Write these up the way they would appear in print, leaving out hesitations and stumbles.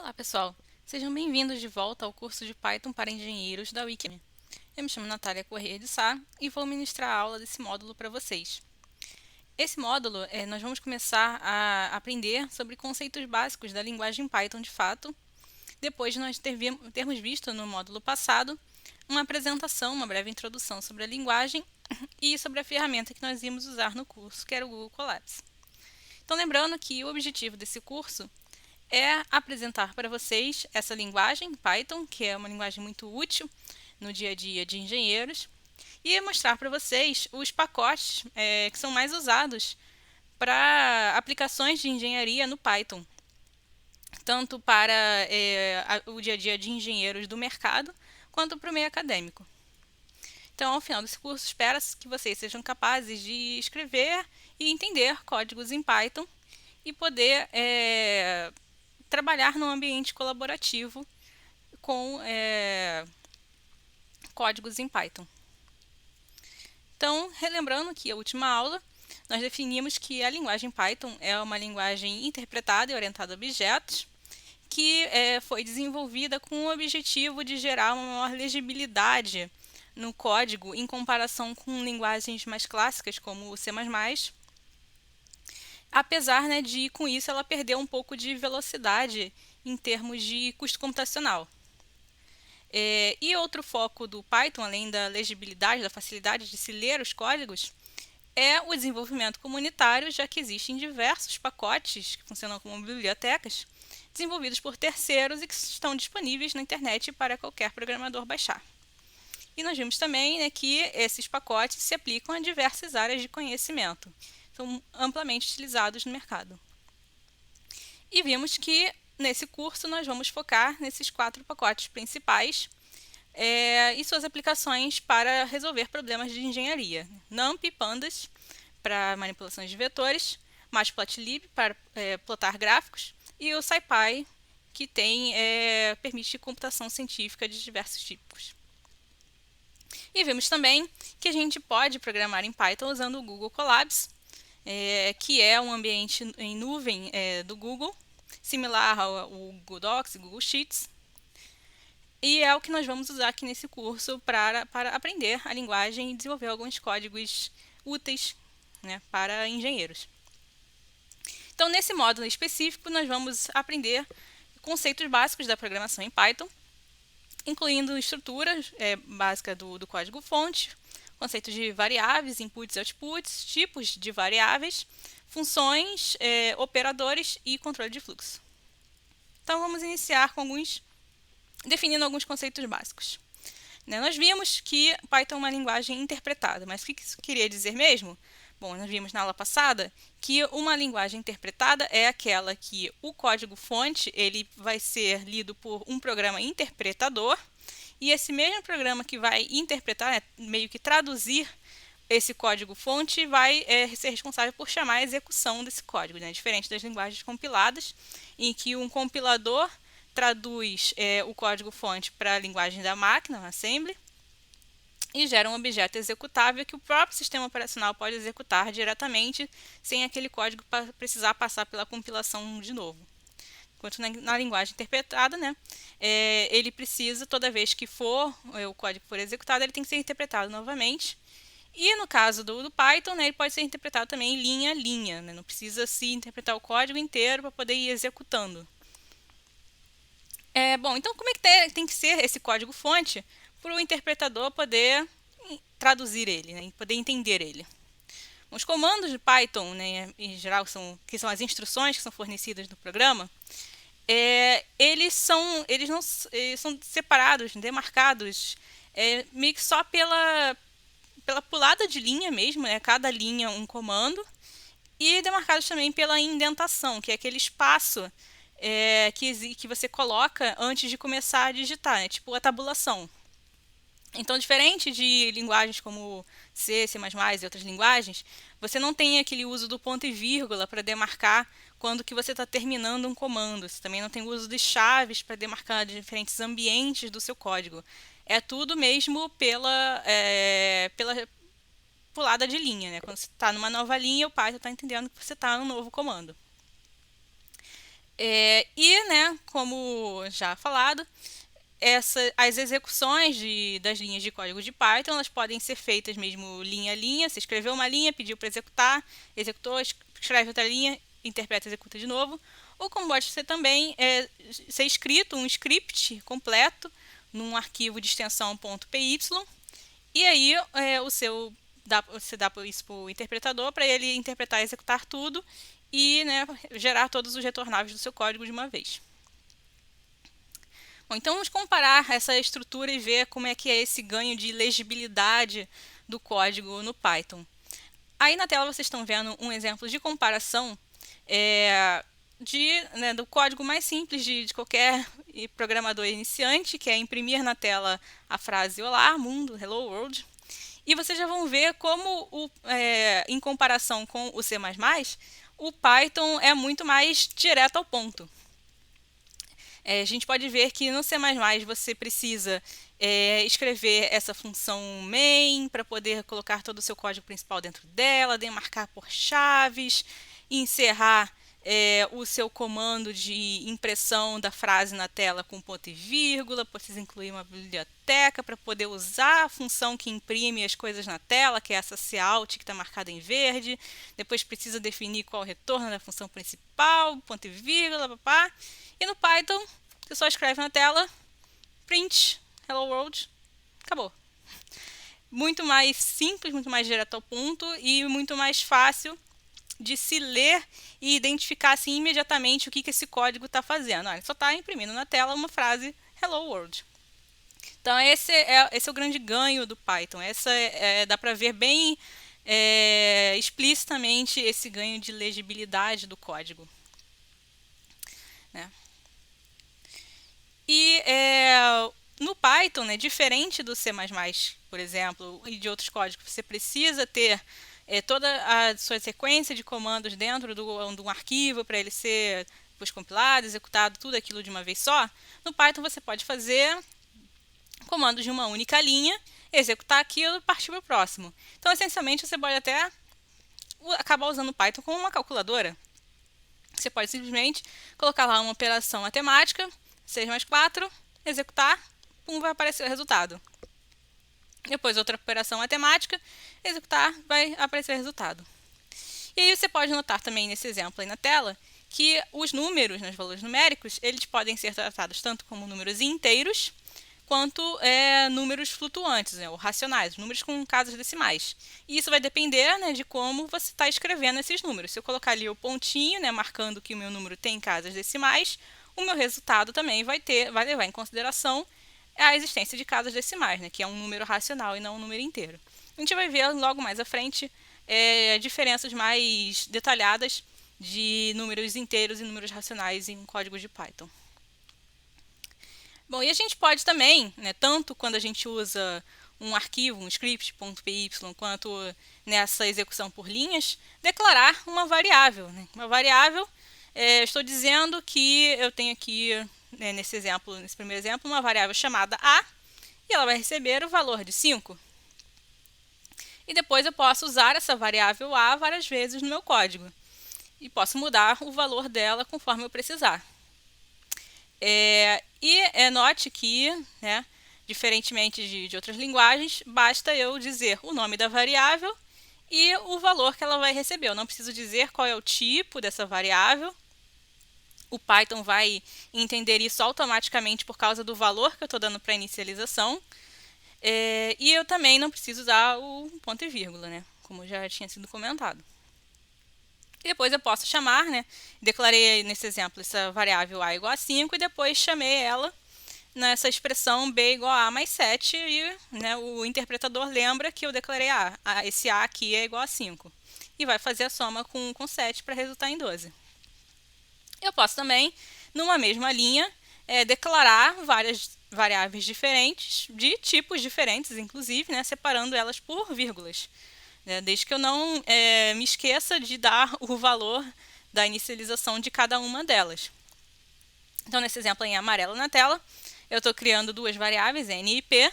Olá, pessoal! Sejam bem-vindos de volta ao curso de Python para engenheiros da Wikime. Eu me chamo Natália Corrêa de Sá e vou ministrar a aula desse módulo para vocês. Esse módulo, nós vamos começar a aprender sobre conceitos básicos da linguagem Python de fato, depois de nós termos visto no módulo passado uma apresentação, uma breve introdução sobre a linguagem e sobre a ferramenta que nós íamos usar no curso, que era o Google Colabs. Então, lembrando que o objetivo desse curso é apresentar para vocês essa linguagem Python, que é uma linguagem muito útil no dia a dia de engenheiros, e mostrar para vocês os pacotes que são mais usados para aplicações de engenharia no Python, tanto para o dia a dia de engenheiros do mercado, quanto para o meio acadêmico. Então, ao final desse curso, espera-se que vocês sejam capazes de escrever e entender códigos em Python e poder trabalhar num ambiente colaborativo com códigos em Python. Então, relembrando que a última aula, nós definimos que a linguagem Python é uma linguagem interpretada e orientada a objetos, que foi desenvolvida com o objetivo de gerar uma maior legibilidade no código em comparação com linguagens mais clássicas, como o C++, apesar de, com isso, ela perder um pouco de velocidade em termos de custo computacional. E outro foco do Python, além da legibilidade, da facilidade de se ler os códigos, é o desenvolvimento comunitário, já que existem diversos pacotes que funcionam como bibliotecas, desenvolvidos por terceiros e que estão disponíveis na internet para qualquer programador baixar. E nós vimos também que esses pacotes se aplicam a diversas áreas de conhecimento, são amplamente utilizados no mercado. E vimos que nesse curso nós vamos focar nesses 4 pacotes principais e suas aplicações para resolver problemas de engenharia. NumPy, Pandas, para manipulações de vetores, Matplotlib, para plotar gráficos, e o SciPy, que permite computação científica de diversos tipos. E vimos também que a gente pode programar em Python usando o Google Colabs, que é um ambiente em nuvem do Google, similar ao Google Docs e Google Sheets. E é o que nós vamos usar aqui nesse curso para aprender a linguagem e desenvolver alguns códigos úteis para engenheiros. Então, nesse módulo específico, nós vamos aprender conceitos básicos da programação em Python, incluindo estruturas básicas do código-fonte, conceitos de variáveis, inputs e outputs, tipos de variáveis, funções, operadores e controle de fluxo. Então, vamos iniciar definindo alguns conceitos básicos. Nós vimos que Python é uma linguagem interpretada, mas o que isso queria dizer mesmo? Bom, nós vimos na aula passada que uma linguagem interpretada é aquela que o código-fonte ele vai ser lido por um programa interpretador, e esse mesmo programa que vai interpretar, meio que traduzir esse código-fonte, vai ser responsável por chamar a execução desse código, diferente das linguagens compiladas, em que um compilador traduz o código-fonte para a linguagem da máquina, assembly, e gera um objeto executável que o próprio sistema operacional pode executar diretamente, sem aquele código precisar passar pela compilação de novo. Enquanto na linguagem interpretada, ele precisa, toda vez que o código for executado, ele tem que ser interpretado novamente. E no caso do Python, ele pode ser interpretado também linha a linha, não precisa se interpretar o código inteiro para poder ir executando. Bom, então como é que tem que ser esse código-fonte para o interpretador poder traduzir ele, poder entender ele? Os comandos de Python, em geral, que são as instruções que são fornecidas no programa, eles são separados, demarcados, meio que só pela pulada de linha mesmo, cada linha um comando, e demarcados também pela indentação, que é aquele espaço que você coloca antes de começar a digitar, tipo a tabulação. Então, diferente de linguagens como C, C++ e outras linguagens, você não tem aquele uso do ponto e vírgula para demarcar quando que você está terminando um comando. Você também não tem o uso de chaves para demarcar diferentes ambientes do seu código. É tudo mesmo pela pulada de linha. Quando você está numa nova linha, o Python está entendendo que você está num novo comando. Né, como já falado, as execuções das linhas de código de Python, elas podem ser feitas mesmo linha a linha. Você escreveu uma linha, pediu para executar, executou, escreve outra linha, interpreta e executa de novo. Ou como pode ser também ser escrito um script completo num arquivo de extensão .py, e aí você dá isso para o interpretador para ele interpretar e executar tudo e, né, gerar todos os retornáveis do seu código de uma vez. Bom, então vamos comparar essa estrutura e ver como é que é esse ganho de legibilidade do código no Python. Aí na tela vocês estão vendo um exemplo de comparação do código mais simples de qualquer programador iniciante, que é imprimir na tela a frase Olá, mundo, hello world. E vocês já vão ver como, em comparação com o C++, o Python é muito mais direto ao ponto. A gente pode ver que no C++ você precisa escrever essa função main para poder colocar todo o seu código principal dentro dela, demarcar por chaves, encerrar o seu comando de impressão da frase na tela com ponto e vírgula, precisa incluir uma biblioteca para poder usar a função que imprime as coisas na tela, que é essa cout que está marcada em verde. Depois precisa definir qual o retorno da função principal, ponto e vírgula, papá. E no Python, você só escreve na tela, print, hello world, acabou. Muito mais simples, muito mais direto ao ponto e muito mais fácil de se ler e identificar assim, imediatamente o que esse código está fazendo. Ele só está imprimindo na tela uma frase hello world. Então esse é o grande ganho do Python. Dá para ver bem explicitamente esse ganho de legibilidade do código. Né? E no Python, né, diferente do C++, por exemplo, e de outros códigos, você precisa ter toda a sua sequência de comandos dentro de um arquivo para ele ser depois compilado, executado, tudo aquilo de uma vez só. No Python você pode fazer comandos de uma única linha, executar aquilo e partir para o próximo. Então, essencialmente, você pode até acabar usando o Python como uma calculadora. Você pode simplesmente colocar lá uma operação matemática, 6 mais 4, executar, pum, vai aparecer o resultado. Depois outra operação matemática, executar, vai aparecer o resultado. E aí você pode notar também nesse exemplo aí na tela que os números, os valores numéricos, eles podem ser tratados tanto como números inteiros quanto números flutuantes, né, ou racionais, números com casas decimais. E isso vai depender, né, de como você está escrevendo esses números. Se eu colocar ali o pontinho, né, marcando que o meu número tem casas decimais, o meu resultado também vai levar em consideração a existência de casas decimais, né, que é um número racional e não um número inteiro. A gente vai ver logo mais à frente diferenças mais detalhadas de números inteiros e números racionais em códigos de Python. Bom, e a gente pode também, né, tanto quando a gente usa um arquivo, um script .py, quanto nessa execução por linhas, declarar uma variável. Né? Uma variável, estou dizendo que eu tenho aqui, nesse primeiro exemplo, uma variável chamada a, e ela vai receber o valor de 5. E depois eu posso usar essa variável a várias vezes no meu código. E posso mudar o valor dela conforme eu precisar. Note que, né, diferentemente de outras linguagens, basta eu dizer o nome da variável e o valor que ela vai receber. Eu não preciso dizer qual é o tipo dessa variável. O Python vai entender isso automaticamente por causa do valor que eu estou dando para a inicialização. E eu também não preciso usar o ponto e vírgula, né, como já tinha sido comentado. E depois eu posso chamar, né, declarei nesse exemplo essa variável a igual a 5 e depois chamei ela nessa expressão b igual a mais 7 e, né, o interpretador lembra que eu declarei esse a aqui é igual a 5 e vai fazer a soma com 7 para resultar em 12. Eu posso também, numa mesma linha, declarar várias variáveis diferentes, de tipos diferentes, inclusive, né, separando elas por vírgulas. Desde que eu não me esqueça de dar o valor da inicialização de cada uma delas. Então, nesse exemplo em amarelo na tela, eu estou criando duas variáveis, n e p,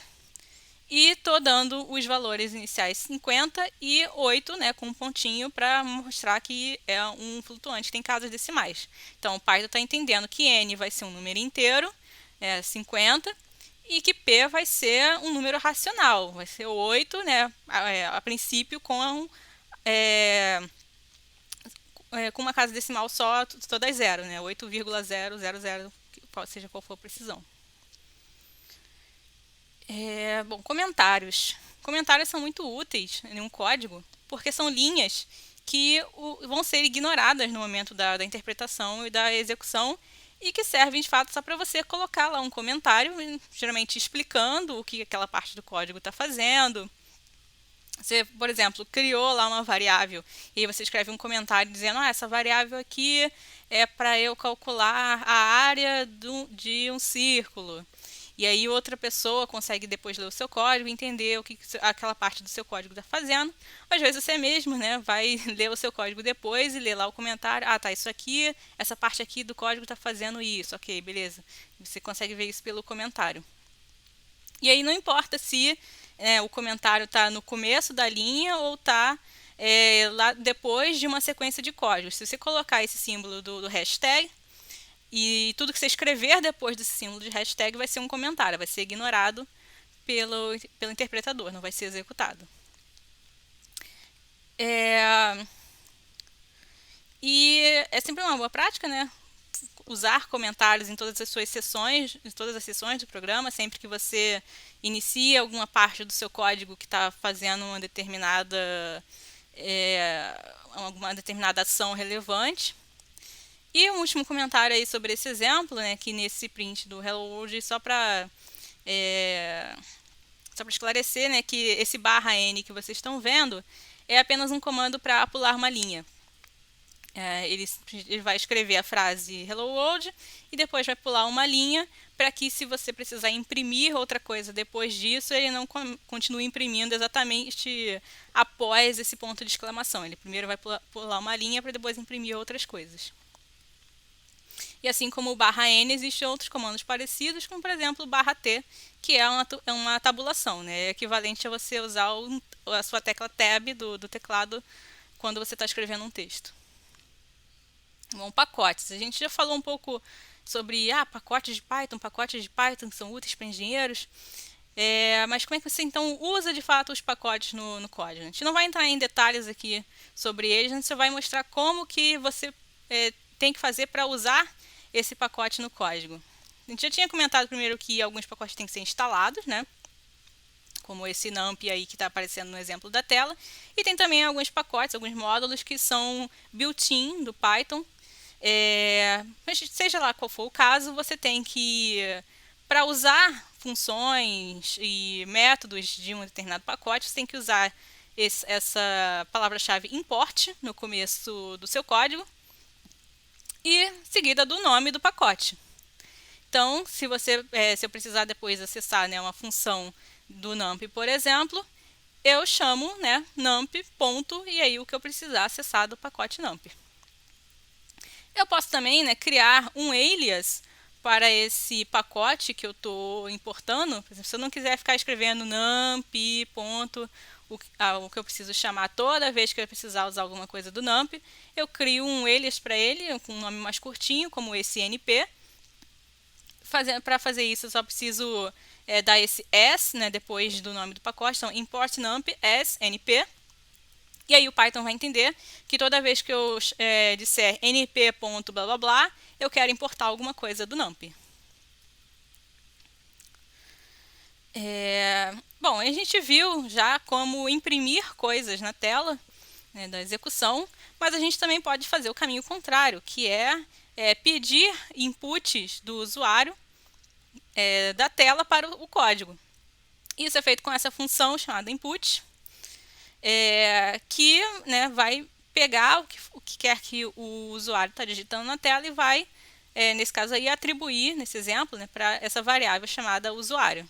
E estou dando os valores iniciais 50 e 8, né, com um pontinho para mostrar que é um flutuante que tem casas decimais. Então, o Python está entendendo que n vai ser um número inteiro, 50, e que p vai ser um número racional, vai ser 8, né, a princípio com uma casa decimal só, todas zero, né, 8,000, seja qual for a precisão. Bom, comentários. Comentários são muito úteis em um código, porque são linhas que vão ser ignoradas no momento da interpretação e da execução, e que servem de fato só para você colocar lá um comentário, geralmente explicando o que aquela parte do código está fazendo. Você, por exemplo, criou lá uma variável e aí você escreve um comentário dizendo: essa variável aqui é para eu calcular a área de um círculo. E aí outra pessoa consegue depois ler o seu código e entender o que aquela parte do seu código está fazendo. Às vezes você mesmo, né, vai ler o seu código depois e ler lá o comentário. Tá, isso aqui, essa parte aqui do código está fazendo isso. Ok, beleza. Você consegue ver isso pelo comentário. E aí não importa se o comentário está no começo da linha ou está lá depois de uma sequência de códigos. Se você colocar esse símbolo do hashtag, e tudo que você escrever depois desse símbolo de hashtag vai ser um comentário, vai ser ignorado pelo interpretador, não vai ser executado. E é sempre uma boa prática, né? Usar comentários em todas as suas sessões, em todas as sessões do programa, sempre que você inicia alguma parte do seu código que está fazendo uma determinada ação relevante. E um último comentário aí sobre esse exemplo, né, que nesse print do Hello World, só para esclarecer, né, que esse /n que vocês estão vendo é apenas um comando para pular uma linha. Ele vai escrever a frase Hello World e depois vai pular uma linha para que, se você precisar imprimir outra coisa depois disso, ele não continue imprimindo exatamente após esse ponto de exclamação. Ele primeiro vai pular uma linha para depois imprimir outras coisas. E assim como o /n, existem outros comandos parecidos, como por exemplo o /t, que é uma tabulação, né? É equivalente a você usar a sua tecla Tab do teclado quando você está escrevendo um texto. Bom, pacotes. A gente já falou um pouco sobre pacotes de Python que são úteis para engenheiros. Mas como é que você então usa de fato os pacotes no código? A gente não vai entrar em detalhes aqui sobre eles, a gente só vai mostrar como que você tem que fazer para usar esse pacote no código. A gente já tinha comentado primeiro que alguns pacotes têm que ser instalados, né? Como esse NumPy aí que está aparecendo no exemplo da tela. E tem também alguns pacotes, alguns módulos que são built-in do Python. Mas seja lá qual for o caso, você tem que, para usar funções e métodos de um determinado pacote, você tem que usar essa palavra-chave import no começo do seu código e seguida do nome do pacote. Então, se eu precisar depois acessar, né, uma função do NumPy, por exemplo, eu chamo, né, NumPy, ponto, e aí o que eu precisar acessar do pacote NumPy. Eu posso também, né, criar um alias para esse pacote que eu estou importando. Por exemplo, se eu não quiser ficar escrevendo NumPy, ponto, o que eu preciso chamar toda vez que eu precisar usar alguma coisa do NumPy, eu crio um alias para ele com um nome mais curtinho, como esse NP. Para fazer isso, eu só preciso dar esse s, né, depois do nome do pacote. Então, import NumPy as np. E aí o Python vai entender que toda vez que eu disser np.blá blá blá, eu quero importar alguma coisa do NumPy. Bom, a gente viu já como imprimir coisas na tela, né, da execução, mas a gente também pode fazer o caminho contrário, que é pedir inputs do usuário da tela para o código. Isso é feito com essa função chamada input, que, né, vai pegar o que quer que o usuário está digitando na tela e vai, nesse caso aí, atribuir, nesse exemplo, né, para essa variável chamada usuário.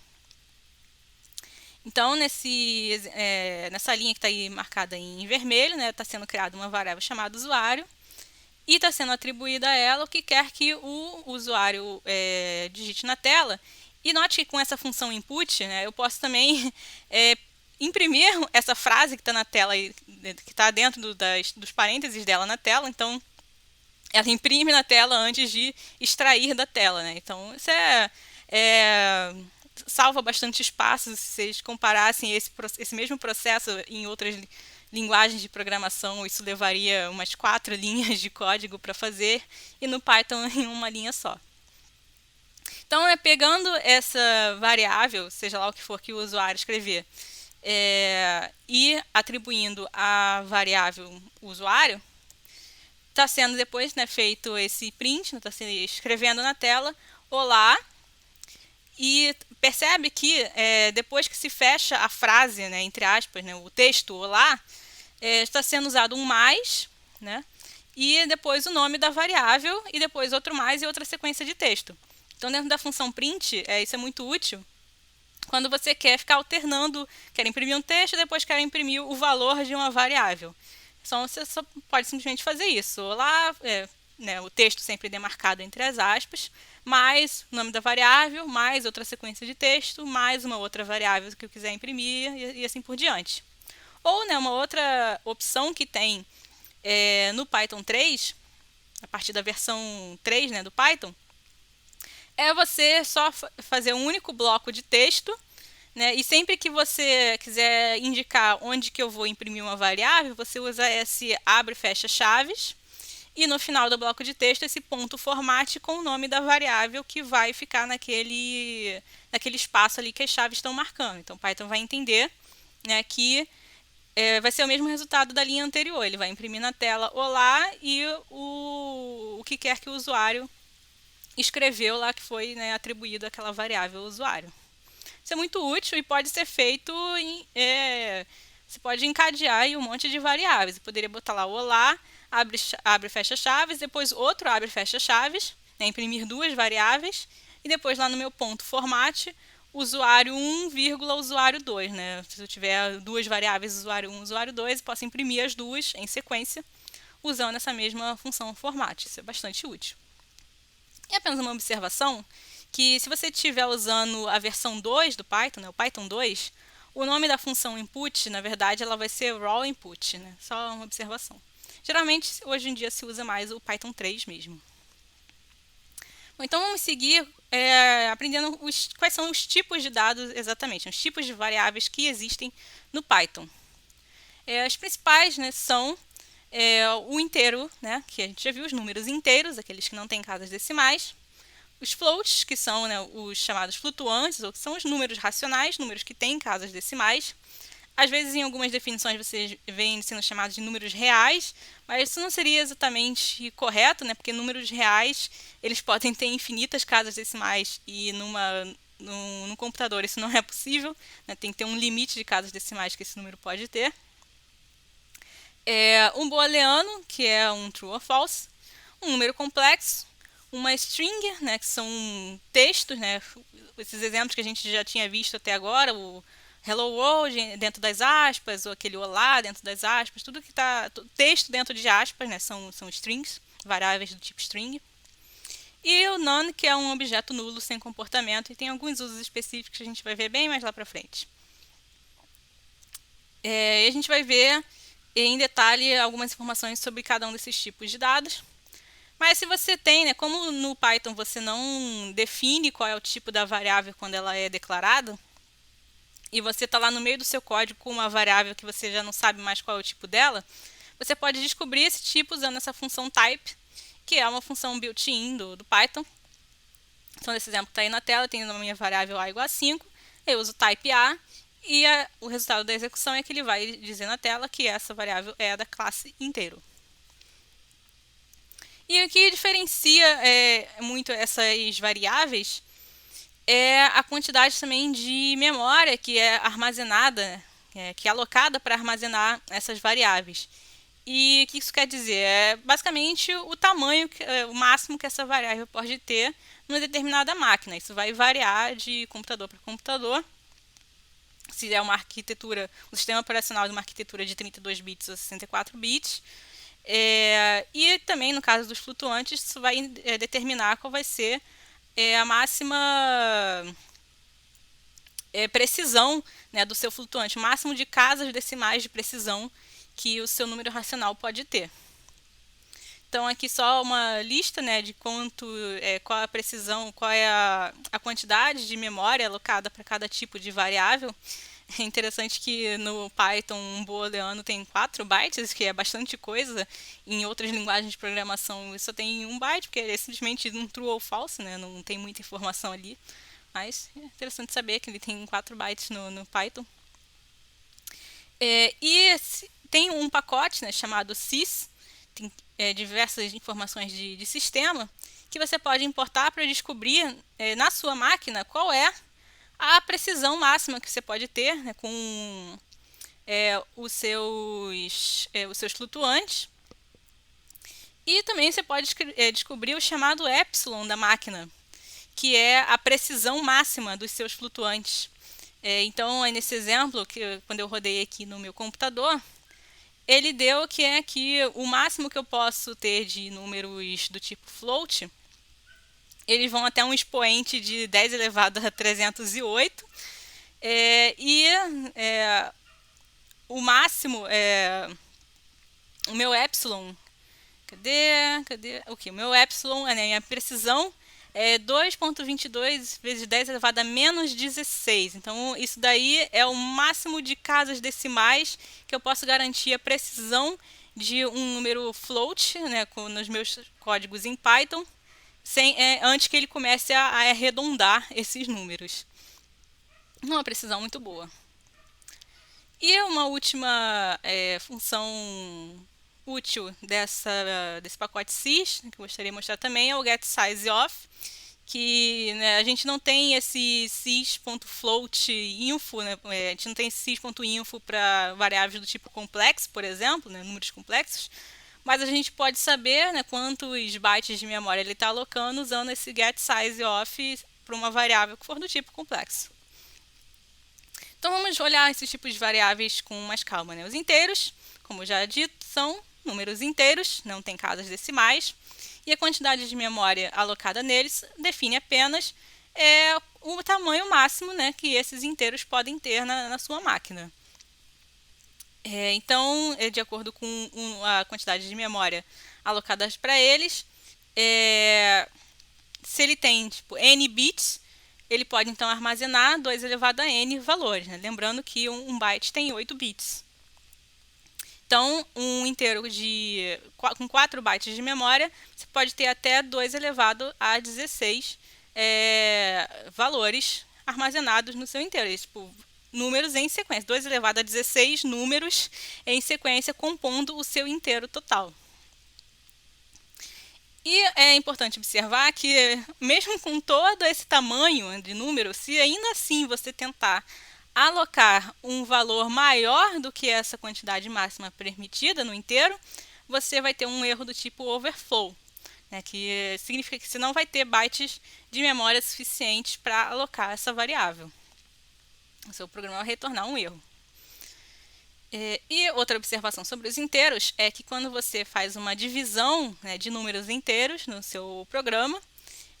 Então, nessa linha que está aí marcada em vermelho, né, está sendo criada uma variável chamada usuário e está sendo atribuída a ela o que quer que o usuário digite na tela, E note que com essa função input, né, eu posso também imprimir essa frase que está na tela, que está dentro dos parênteses dela na tela. Então, ela imprime na tela antes de extrair da tela, né? Então, isso salva bastante espaço se vocês comparassem esse mesmo processo em outras linguagens de programação. Isso levaria umas 4 linhas de código para fazer, e no Python em uma linha só. Então, pegando essa variável, seja lá o que for que o usuário escrever, e atribuindo a variável usuário, está sendo depois, né, feito esse print, está se escrevendo na tela, olá, e percebe que depois que se fecha a frase, né, entre aspas, né, o texto olá, está sendo usado um mais, né, e depois o nome da variável, e depois outro mais e outra sequência de texto. Então, dentro da função print, isso é muito útil quando você quer ficar alternando, quer imprimir um texto e depois quer imprimir o valor de uma variável. Então, você só pode simplesmente fazer isso. Olá, né, o texto sempre demarcado entre as aspas, mais o nome da variável, mais outra sequência de texto, mais uma outra variável que eu quiser imprimir e assim por diante. Ou, né, uma outra opção que tem no Python 3, a partir da versão 3, né, do Python, é você só fazer um único bloco de texto, né, e sempre que você quiser indicar onde que eu vou imprimir uma variável, você usa esse abre e fecha chaves, e no final do bloco de texto esse ponto formate com o nome da variável que vai ficar naquele espaço ali que as chaves estão marcando. Então o Python vai entender, né, que vai ser o mesmo resultado da linha anterior. Ele vai imprimir na tela olá e o que quer que o usuário escreveu lá, que foi, né, atribuído àquela variável ao usuário. Isso é muito útil e pode ser feito você pode encadear aí um monte de variáveis. Você poderia botar lá olá, abre fecha chaves, depois outro abre fecha chaves, né, imprimir duas variáveis, e depois lá no meu ponto formate, usuário 1, usuário 2. Né? Se eu tiver duas variáveis, usuário 1, usuário 2, eu posso imprimir as duas em sequência usando essa mesma função formate. Isso é bastante útil. E apenas uma observação, que se você estiver usando a versão 2 do Python, né, o Python 2, o nome da função input, na verdade, ela vai ser raw input, né? Só uma observação. Geralmente, hoje em dia, se usa mais o Python 3 mesmo. Bom, então, vamos seguir aprendendo quais são os tipos de dados exatamente, os tipos de variáveis que existem no Python. As principais, né, são o inteiro, né, que a gente já viu, os números inteiros, aqueles que não têm casas decimais. Os floats, que são, né, os chamados flutuantes, ou que são os números racionais, números que têm casas decimais. Às vezes, em algumas definições, vocês veem sendo chamados de números reais, mas isso não seria exatamente correto, né, porque números reais eles podem ter infinitas casas decimais e num computador isso não é possível, né, tem que ter um limite de casas decimais que esse número pode ter. Um booleano, que é um true or false, um número complexo, uma string, né, que são textos, né, esses exemplos que a gente já tinha visto até agora, o hello world dentro das aspas, ou aquele olá dentro das aspas, tudo que está texto dentro de aspas, né, são strings, variáveis do tipo string. E o none, que é um objeto nulo sem comportamento, e tem alguns usos específicos que a gente vai ver bem mais lá para frente. E a gente vai ver em detalhe algumas informações sobre cada um desses tipos de dados. Mas se você tem, né, como no Python você não define qual é o tipo da variável quando ela é declarada, e você está lá no meio do seu código com uma variável que você já não sabe mais qual é o tipo dela, você pode descobrir esse tipo usando essa função type, que é uma função built-in do Python. Então, nesse exemplo que está aí na tela, tem a minha variável a igual a 5, eu uso type A, e o resultado da execução é que ele vai dizer na tela que essa variável é da classe inteiro. E o que diferencia muito essas variáveis é a quantidade também de memória que é armazenada, que é alocada para armazenar essas variáveis. E o que isso quer dizer? É basicamente o tamanho, o máximo que essa variável pode ter numa determinada máquina. Isso vai variar de computador para computador. Se é uma arquitetura, um sistema operacional de uma arquitetura de 32 bits ou 64 bits. E também, no caso dos flutuantes, isso vai determinar qual vai ser a máxima precisão, né, do seu flutuante, o máximo de casas decimais de precisão que o seu número racional pode ter. Então aqui só uma lista, né, de qual é a precisão, qual é a quantidade de memória alocada para cada tipo de variável. É interessante que no Python um booleano tem 4 bytes, que é bastante coisa. Em outras linguagens de programação só tem 1 byte, porque ele é simplesmente um true ou false, né? Não tem muita informação ali. Mas é interessante saber que ele tem 4 bytes no Python. Tem um pacote, né, chamado sys, tem diversas informações de sistema, que você pode importar para descobrir na sua máquina qual é a precisão máxima que você pode ter, né, com os seus flutuantes. E também você pode descobrir o chamado epsilon da máquina, que é a precisão máxima dos seus flutuantes. Então, nesse exemplo, quando eu rodei aqui no meu computador, ele deu que é que o máximo que eu posso ter de números do tipo float, eles vão até um expoente de 10 elevado a 308, o máximo, o meu epsilon, cadê? O meu epsilon, né, a precisão é 2.22 vezes 10 elevado a menos 16. Então, isso daí é o máximo de casas decimais que eu posso garantir a precisão de um número float, né, nos meus códigos em Python, antes que ele comece a arredondar esses números. Uma precisão muito boa. E uma última função útil desse pacote sys, que eu gostaria de mostrar também, é o getSizeOf, que, né, a gente não tem esse sys.float.info, né, a gente não tem sys.info para variáveis do tipo complexo, por exemplo, né, números complexos, mas a gente pode saber, né, quantos bytes de memória ele está alocando usando esse getSizeOf para uma variável que for do tipo complexo. Então vamos olhar esses tipos de variáveis com mais calma, né? Os inteiros, como já dito, são números inteiros, não tem casas decimais, e a quantidade de memória alocada neles define apenas o tamanho máximo, né, que esses inteiros podem ter na sua máquina. Então, de acordo com a quantidade de memória alocadas para eles, se ele tem tipo n bits, ele pode então armazenar 2 elevado a n valores, né? Lembrando que um byte tem 8 bits. Então, um inteiro com 4 bytes de memória, você pode ter até 2 elevado a 16 valores armazenados no seu inteiro. Tipo, números em sequência, 2 elevado a 16 números em sequência compondo o seu inteiro total. E é importante observar que, mesmo com todo esse tamanho de número, se ainda assim você tentar alocar um valor maior do que essa quantidade máxima permitida no inteiro, você vai ter um erro do tipo overflow, né, que significa que você não vai ter bytes de memória suficientes para alocar essa variável. O seu programa vai retornar um erro. E outra observação sobre os inteiros é que quando você faz uma divisão, né, de números inteiros no seu programa,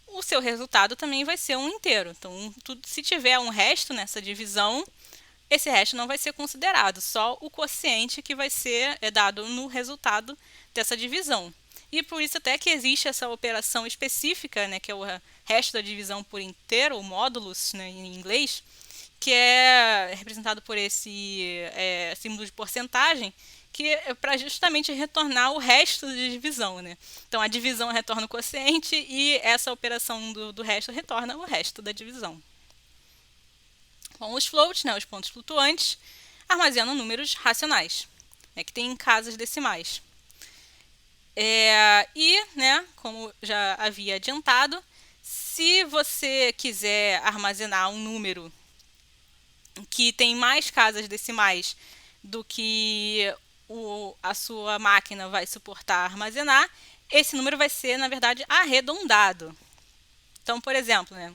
o seu resultado também vai ser um inteiro. Então, se tiver um resto nessa divisão, esse resto não vai ser considerado, só o quociente que vai ser dado no resultado dessa divisão. E por isso até que existe essa operação específica, né, que é o resto da divisão por inteiro, ou módulos, né, em inglês, que é representado por esse símbolo de porcentagem, que é para justamente retornar o resto de divisão, né? Então, a divisão retorna o quociente e essa operação do resto retorna o resto da divisão. Bom, os floats, né, os pontos flutuantes, armazenam números racionais, né, que têm casas decimais. Né, como já havia adiantado, se você quiser armazenar um número que tem mais casas decimais do que a sua máquina vai suportar armazenar, esse número vai ser, na verdade, arredondado. Então, por exemplo, né,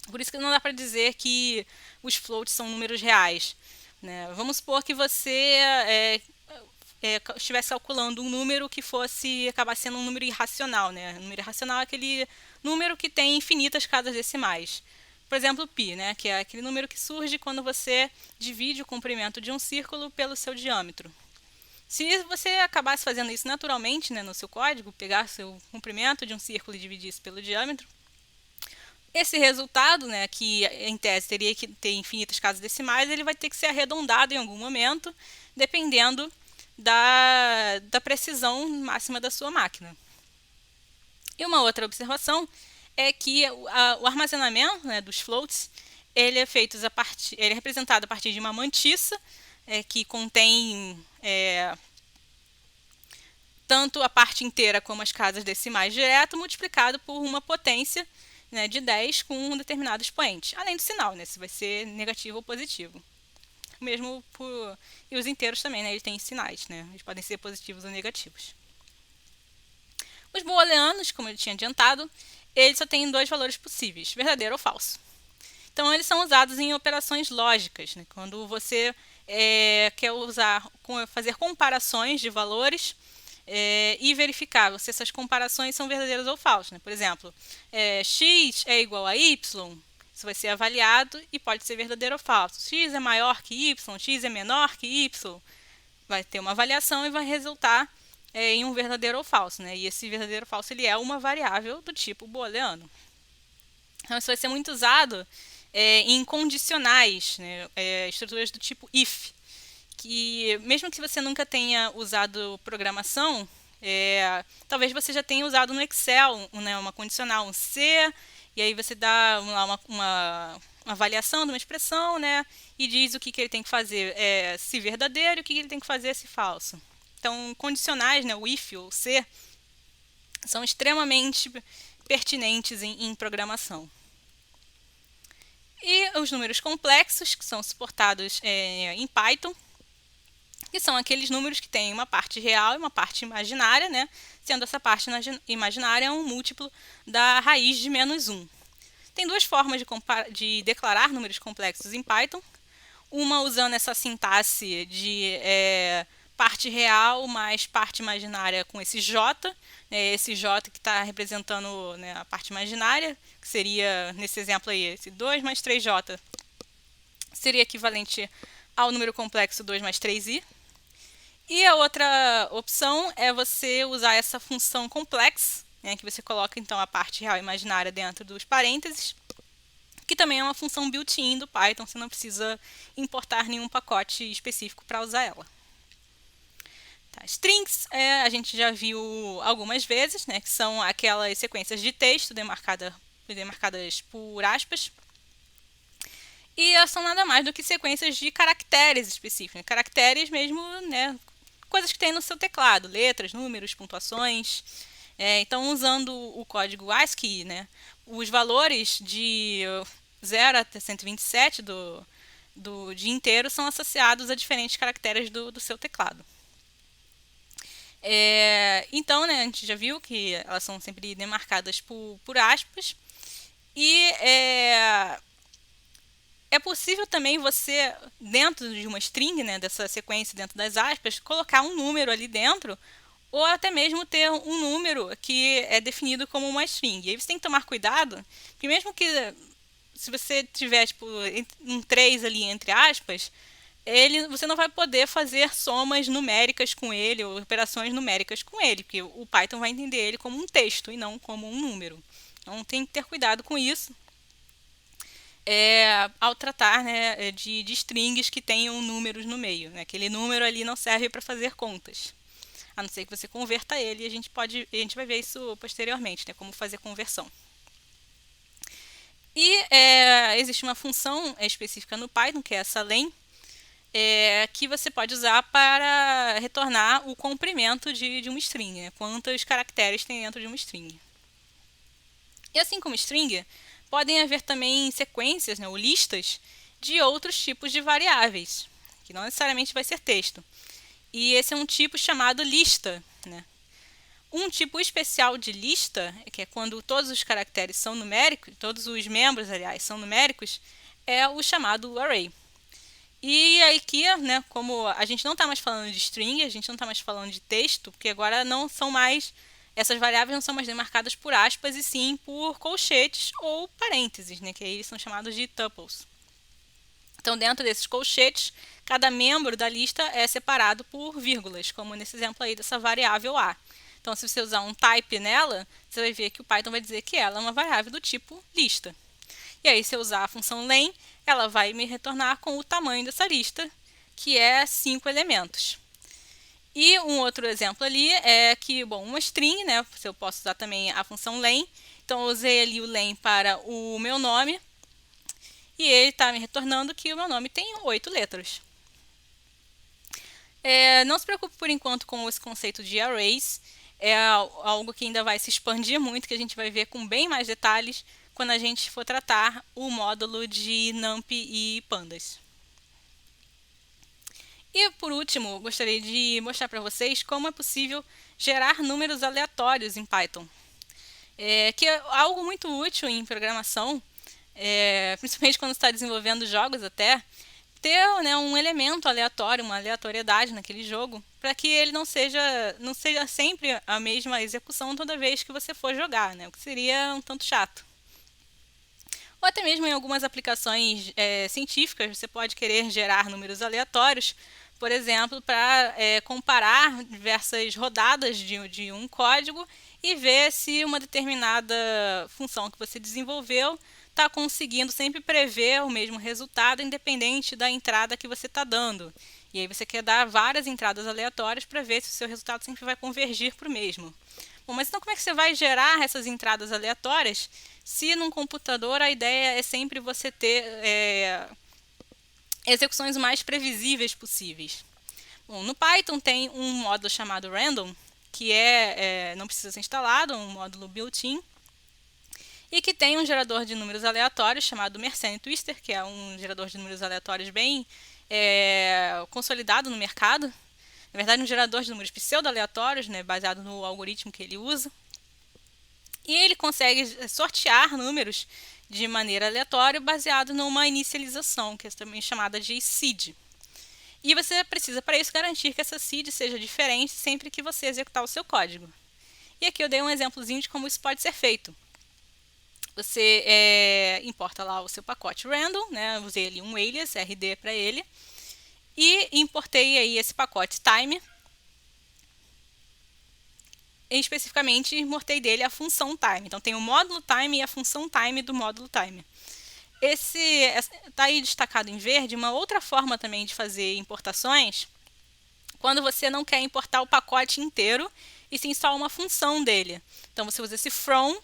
por isso que não dá para dizer que os floats são números reais, né? Vamos supor que você estivesse calculando um número que fosse acabar sendo um número irracional, né? Um número irracional é aquele número que tem infinitas casas decimais. por exemplo, π, né, que é aquele número que surge quando você divide o comprimento de um círculo pelo seu diâmetro. Se você acabasse fazendo isso naturalmente, né, no seu código, pegar seu comprimento de um círculo e dividisse pelo diâmetro, esse resultado, né, que em tese teria que ter infinitas casas decimais, ele vai ter que ser arredondado em algum momento, dependendo da precisão máxima da sua máquina. E uma outra observação é que o armazenamento, né, dos floats, ele é representado a partir de uma mantissa, que contém tanto a parte inteira como as casas decimais direto, multiplicado por uma potência, né, de 10 com um determinado expoente. Além do sinal, né, se vai ser negativo ou positivo. Mesmo e os inteiros também, né, eles têm sinais, né, eles podem ser positivos ou negativos. Os booleanos, como eu tinha adiantado, eles só têm dois valores possíveis, verdadeiro ou falso. Então, eles são usados em operações lógicas, né, quando você quer fazer comparações de valores e verificar se essas comparações são verdadeiras ou falsas. Né? Por exemplo, x é igual a y, isso vai ser avaliado e pode ser verdadeiro ou falso. X é maior que y, x é menor que y, vai ter uma avaliação e vai resultar em um verdadeiro ou falso. Né? E esse verdadeiro ou falso ele é uma variável do tipo booleano. Então, isso vai ser muito usado em condicionais, né? Estruturas do tipo if, que mesmo que você nunca tenha usado programação, talvez você já tenha usado no Excel, né, uma condicional, um C, e aí você dá uma avaliação de uma expressão, né, e diz o que ele tem que fazer se verdadeiro e o que ele tem que fazer se falso. Então, condicionais, né, o if ou C, são extremamente pertinentes em programação. E os números complexos, que são suportados em Python, que são aqueles números que têm uma parte real e uma parte imaginária, né? Sendo essa parte imaginária um múltiplo da raiz de -1. Tem duas formas de declarar números complexos em Python. Uma usando essa sintaxe de parte real mais parte imaginária com esse J, né? Esse J que está representando, né, a parte imaginária, que seria, nesse exemplo aí, esse 2 mais 3J, seria equivalente ao número complexo 2 mais 3i. E a outra opção é você usar essa função complex, né, que você coloca então a parte real e imaginária dentro dos parênteses, que também é uma função built-in do Python, você não precisa importar nenhum pacote específico para usar ela. Tá, strings a gente já viu algumas vezes, né, que são aquelas sequências de texto demarcadas por aspas. E elas são nada mais do que sequências de caracteres específicos, né? Caracteres mesmo, né, coisas que tem no seu teclado, letras, números, pontuações. Então, usando o código ASCII, né, os valores de 0 até 127 de inteiro são associados a diferentes caracteres do seu teclado. Então, né, a gente já viu que elas são sempre demarcadas por aspas. E é possível também você, dentro de uma string, né, dessa sequência dentro das aspas, colocar um número ali dentro, ou até mesmo ter um número que é definido como uma string. E aí você tem que tomar cuidado, porque mesmo que se você tiver tipo, um 3 ali entre aspas, você não vai poder fazer somas numéricas com ele, ou operações numéricas com ele, porque o Python vai entender ele como um texto e não como um número. Então tem que ter cuidado com isso. Ao tratar, né, de strings que tenham números no meio. Né? Aquele número ali não serve para fazer contas. A não ser que você converta ele, e a gente vai ver isso posteriormente, né, como fazer conversão. E existe uma função específica no Python, que é essa len, que você pode usar para retornar o comprimento de uma string, né? Quantos caracteres tem dentro de uma string. E assim como string, podem haver também sequências, né, ou listas de outros tipos de variáveis, que não necessariamente vai ser texto. E esse é um tipo chamado lista. Né? Um tipo especial de lista, que é quando todos os caracteres são numéricos, todos os membros, aliás, são numéricos, é o chamado array. E aqui, né, como a gente não está mais falando de string, a gente não está mais falando de texto, porque agora não são mais essas variáveis não são mais demarcadas por aspas, e sim por colchetes ou parênteses, né, que aí eles são chamados de tuples. Então, dentro desses colchetes, cada membro da lista é separado por vírgulas, como nesse exemplo aí dessa variável A. Então, se você usar um type nela, você vai ver que o Python vai dizer que ela é uma variável do tipo lista. E aí, se eu usar a função len, ela vai me retornar com o tamanho dessa lista, que é 5 elementos. E um outro exemplo ali é que, bom, uma string, né? Eu posso usar também a função len. Então, eu usei ali o len para o meu nome. E ele está me retornando que o meu nome tem 8 letras. Não se preocupe por enquanto com esse conceito de arrays. É algo que ainda vai se expandir muito, que a gente vai ver com bem mais detalhes quando a gente for tratar o módulo de NumPy e pandas. E por último, gostaria de mostrar para vocês como é possível gerar números aleatórios em Python. Que é algo muito útil em programação, principalmente quando está desenvolvendo jogos até, ter, né, um elemento aleatório, uma aleatoriedade naquele jogo, para que ele não seja sempre a mesma execução toda vez que você for jogar, né, o que seria um tanto chato. Ou até mesmo em algumas aplicações científicas, você pode querer gerar números aleatórios, por exemplo, para comparar diversas rodadas de um código e ver se uma determinada função que você desenvolveu está conseguindo sempre prever o mesmo resultado, independente da entrada que você está dando. E aí você quer dar várias entradas aleatórias para ver se o seu resultado sempre vai convergir para o mesmo. Bom, mas então como é que você vai gerar essas entradas aleatórias se num computador a ideia é sempre você ter execuções mais previsíveis possíveis? Bom, no Python tem um módulo chamado random, que não precisa ser instalado, é um módulo built-in, e que tem um gerador de números aleatórios chamado Mersenne Twister, que é um gerador de números aleatórios bem consolidado no mercado. Na verdade, um gerador de números pseudo-aleatórios, né, baseado no algoritmo que ele usa. E ele consegue sortear números de maneira aleatória baseado numa inicialização, que é também chamada de seed. E você precisa, para isso, garantir que essa seed seja diferente sempre que você executar o seu código. E aqui eu dei um exemplozinho de como isso pode ser feito. Você importa lá o seu pacote random, né? Eu usei ali um alias, RD para ele, e importei aí esse pacote time. E especificamente importei dele a função time. Então tem o módulo time e a função time do módulo time. Está aí destacado em verde uma outra forma também de fazer importações, quando você não quer importar o pacote inteiro e sim só uma função dele. Então você usa esse from,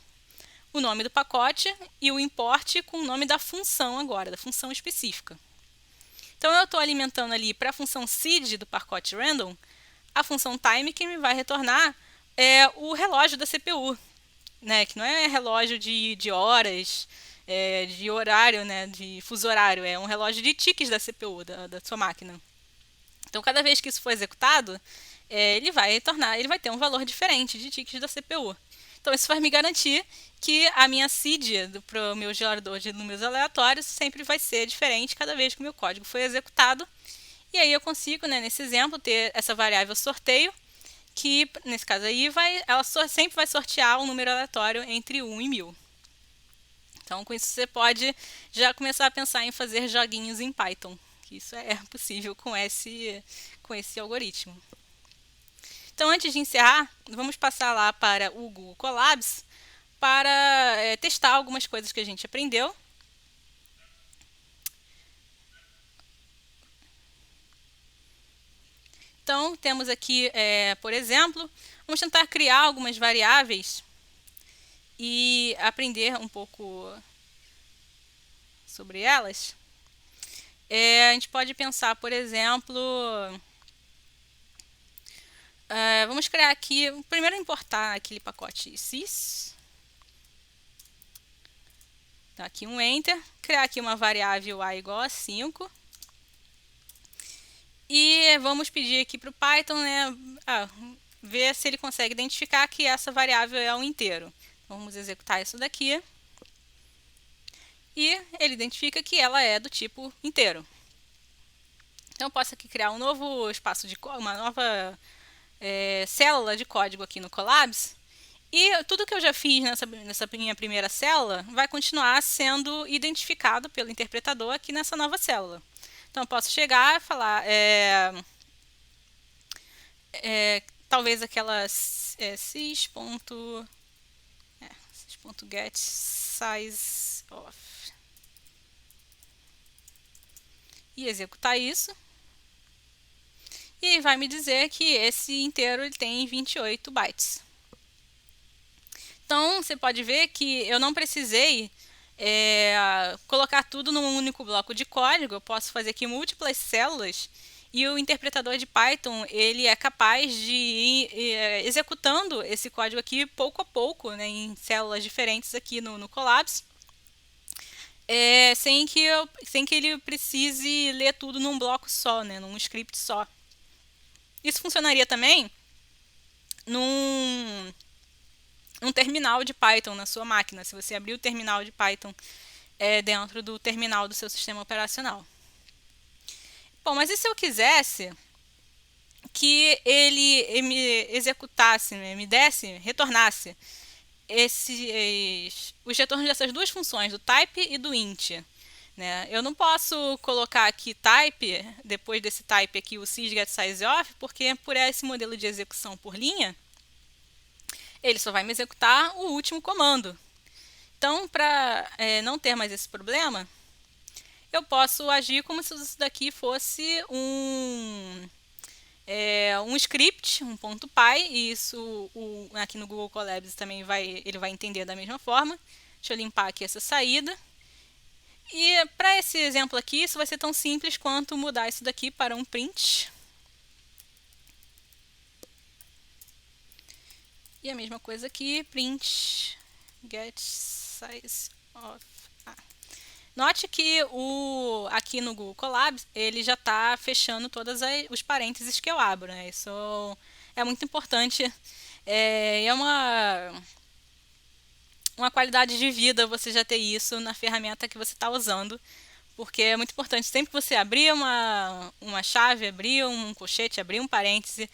o nome do pacote, e o import com o nome da função agora, da função específica. Então eu estou alimentando ali para a função seed do pacote random a função time, que me vai retornar o relógio da CPU, né, que não é relógio de horas, de horário, né, de fuso horário, é um relógio de tiques da CPU, da sua máquina. Então, cada vez que isso for executado, ele vai ter um valor diferente de tiques da CPU. Então, isso vai me garantir que a minha seed para o meu gerador de números aleatórios sempre vai ser diferente cada vez que o meu código for executado. E aí eu consigo, né, nesse exemplo, ter essa variável sorteio, que nesse caso aí ela sempre vai sortear um número aleatório entre 1 e 1000. Então, com isso você pode já começar a pensar em fazer joguinhos em Python, que isso é possível com esse algoritmo. Então, antes de encerrar, vamos passar lá para o Google Colabs para testar algumas coisas que a gente aprendeu. Então, temos aqui, por exemplo, vamos tentar criar algumas variáveis e aprender um pouco sobre elas. A gente pode pensar, por exemplo, vamos criar aqui, primeiro importar aquele pacote sys. Tá aqui um enter, criar aqui uma variável a igual a 5. E vamos pedir aqui para o Python, né, ver se ele consegue identificar que essa variável é um inteiro. Vamos executar isso daqui. E ele identifica que ela é do tipo inteiro. Então, eu posso aqui criar um novo espaço uma nova célula de código aqui no Colabs. E tudo que eu já fiz nessa minha primeira célula vai continuar sendo identificado pelo interpretador aqui nessa nova célula. Então, eu posso chegar e falar, talvez aquela sys.get size of, e executar isso. E vai me dizer que esse inteiro ele tem 28 bytes. Então, você pode ver que eu não precisei colocar tudo num único bloco de código. Eu posso fazer aqui múltiplas células e o interpretador de Python ele é capaz de ir executando esse código aqui pouco a pouco, né, em células diferentes aqui no Colabs, sem que ele precise ler tudo num bloco só, né, num script só. Isso funcionaria também num terminal de Python na sua máquina, se você abrir o terminal de Python dentro do terminal do seu sistema operacional. Bom, mas e se eu quisesse que ele me executasse, né, retornasse os retornos dessas duas funções, do type e do int? Né? Eu não posso colocar aqui type, depois desse type aqui o sysgetSizeOf, porque por esse modelo de execução por linha, ele só vai me executar o último comando. Então, para não ter mais esse problema, eu posso agir como se isso daqui fosse um script, um .py, e isso aqui no Google Colabs também ele vai entender da mesma forma. Deixa eu limpar aqui essa saída. E para esse exemplo aqui, isso vai ser tão simples quanto mudar isso daqui para um print. E a mesma coisa aqui, print get size of. Note que aqui no Google Colabs ele já está fechando todos os parênteses que eu abro, né? Isso é muito importante. É uma qualidade de vida você já ter isso na ferramenta que você está usando, porque é muito importante. Sempre que você abrir uma chave, abrir um colchete, abrir um parêntese,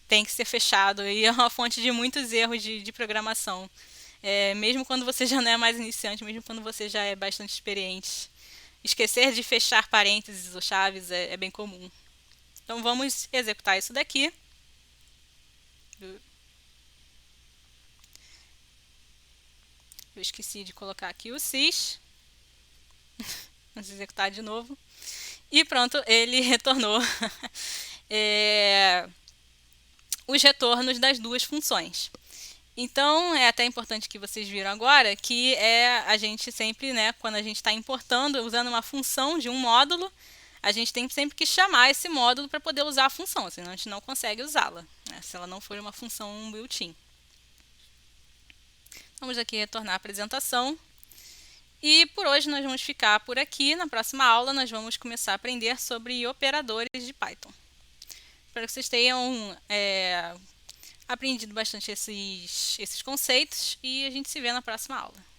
tem que ser fechado, e é uma fonte de muitos erros de programação. Mesmo quando você já não é mais iniciante, mesmo quando você já é bastante experiente. Esquecer de fechar parênteses ou chaves é bem comum. Então vamos executar isso daqui. Eu esqueci de colocar aqui o sys. Vamos executar de novo. E pronto, ele retornou os retornos das duas funções. Então, é até importante que vocês viram agora que a gente sempre, né, quando a gente está importando, usando uma função de um módulo, a gente tem sempre que chamar esse módulo para poder usar a função, senão a gente não consegue usá-la, né, se ela não for uma função built-in. Vamos aqui retornar a apresentação. E por hoje nós vamos ficar por aqui. Na próxima aula nós vamos começar a aprender sobre operadores de Python. Espero que vocês tenham aprendido bastante esses conceitos e a gente se vê na próxima aula.